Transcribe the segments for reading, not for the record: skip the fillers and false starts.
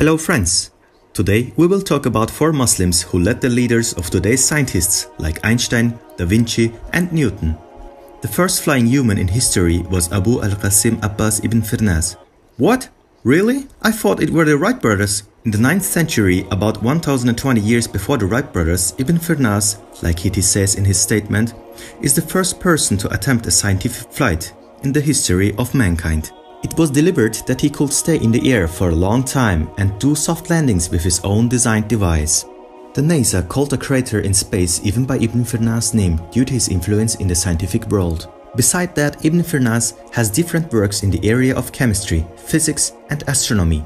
Hello friends! Today we will talk about 4 Muslims who led the leaders of today's scientists like Einstein, Da Vinci and Newton. The first flying human in history was Abu al-Qasim Abbas ibn Firnas. What? Really? I thought it were the Wright brothers. In the 9th century, about 1020 years before the Wright brothers, Ibn Firnas, like it says in his statement, is the first person to attempt a scientific flight in the history of mankind. It was delivered that he could stay in the air for a long time and do soft landings with his own designed device. The NASA called a crater in space even by Ibn Firnas' name due to his influence in the scientific world. Beside that, Ibn Firnas has different works in the area of chemistry, physics and astronomy,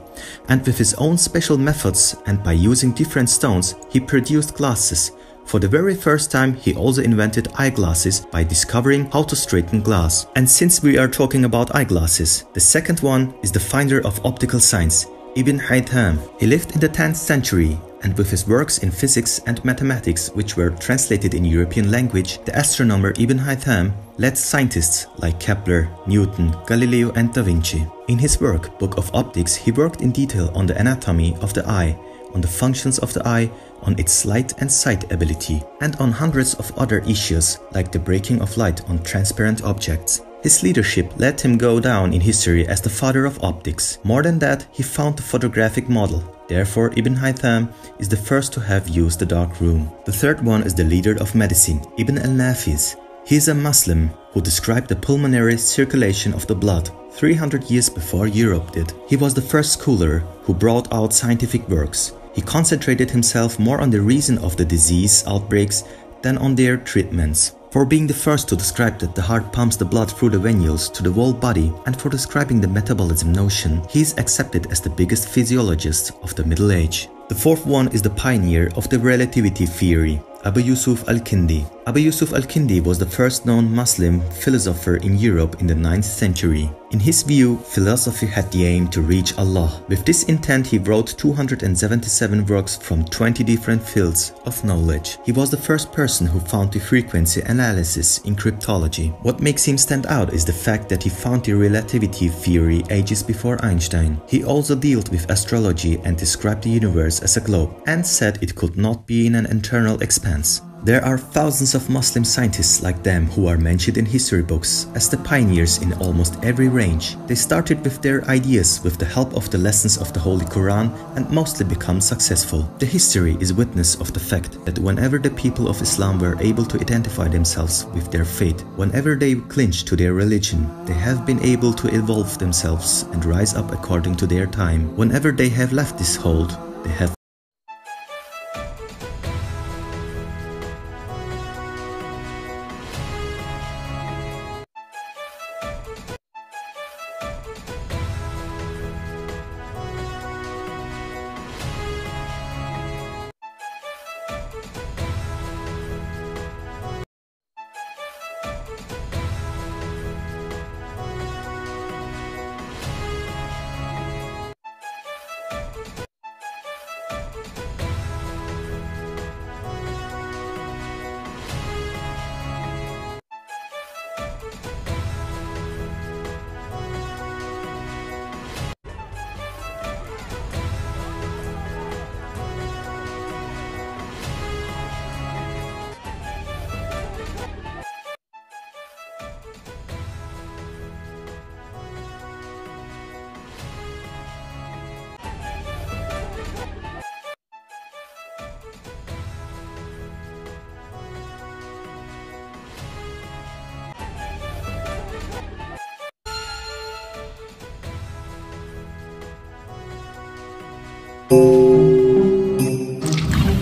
and with his own special methods and by using different stones, he produced glasses. For the very first time, he also invented eyeglasses by discovering how to straighten glass. And since we are talking about eyeglasses, the second one is the finder of optical science, Ibn Haytham. He lived in the 10th century, and with his works in physics and mathematics, which were translated in European language, the astronomer Ibn Haytham led scientists like Kepler, Newton, Galileo and Da Vinci. In his work, Book of Optics, he worked in detail on the anatomy of the eye, on the functions of the eye, on its light and sight ability, and on hundreds of other issues like the breaking of light on transparent objects. His leadership let him go down in history as the father of optics. More than that, he found the photographic model. Therefore, Ibn Haytham is the first to have used the dark room. The third one is the leader of medicine, Ibn al-Nafis. He is a Muslim who described the pulmonary circulation of the blood 300 years before Europe did. He was the first scholar who brought out scientific works. He concentrated himself more on the reason of the disease outbreaks than on their treatments. For being the first to describe that the heart pumps the blood through the venules to the whole body, and for describing the metabolism notion, he is accepted as the biggest physiologist of the Middle Age. The fourth one is the pioneer of the relativity theory, Abu Yusuf al-Kindi. Abu Yusuf al-Kindi was the first known Muslim philosopher in Europe in the 9th century. In his view, philosophy had the aim to reach Allah. With this intent, he wrote 277 works from 20 different fields of knowledge. He was the first person who found the frequency analysis in cryptology. What makes him stand out is the fact that he found the relativity theory ages before Einstein. He also dealt with astrology and described the universe as a globe, and said it could not be in an eternal expanse. There are thousands of Muslim scientists like them who are mentioned in history books as the pioneers in almost every range. They started with their ideas with the help of the lessons of the Holy Quran and mostly become successful. The history is witness of the fact that whenever the people of Islam were able to identify themselves with their faith, whenever they clinged to their religion, they have been able to evolve themselves and rise up according to their time. Whenever they have left this hold, they have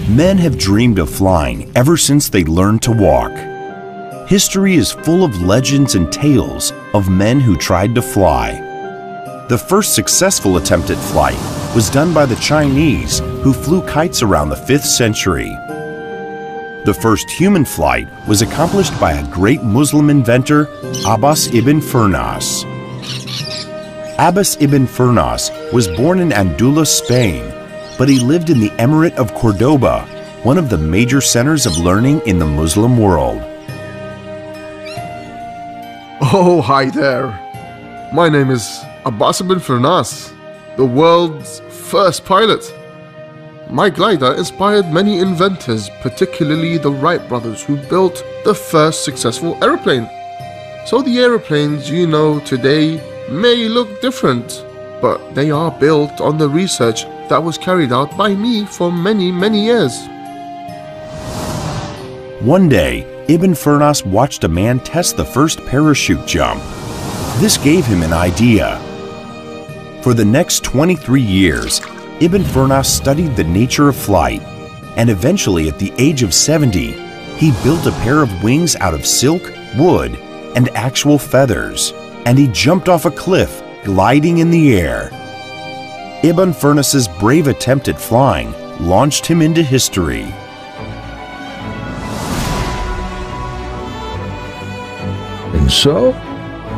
Men have dreamed of flying ever since they learned to walk. History is full of legends and tales of men who tried to fly. The first successful attempt at flight was done by the Chinese, who flew kites around the 5th century. The first human flight was accomplished by a great Muslim inventor, Abbas ibn Firnas. Abbas ibn Firnas was born in Andalus, Spain, but he lived in the Emirate of Cordoba, one of the major centers of learning in the Muslim world. Oh, hi there. My name is Abbas ibn Firnas. the world's first pilot. My glider inspired many inventors, particularly the Wright brothers, who built the first successful aeroplane. So the aeroplanes you know today may look different, but they are built on the research that was carried out by me for many, many years. One day, Ibn Firnas watched a man test the first parachute jump. This gave him an idea. For the next 23 years, Ibn Firnas studied the nature of flight, and eventually at the age of 70, he built a pair of wings out of silk, wood, and actual feathers, and he jumped off a cliff, gliding in the air. Ibn Firnas's brave attempt at flying launched him into history. And so,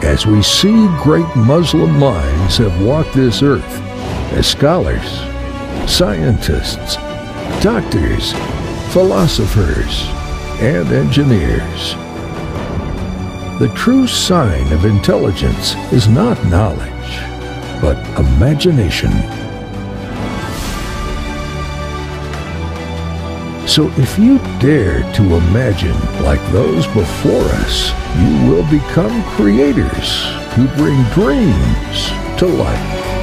as we see great Muslim minds have walked this earth as scholars, scientists, doctors, philosophers, and engineers, the true sign of intelligence is not knowledge, but imagination. So if you dare to imagine like those before us, you will become creators who bring dreams to life.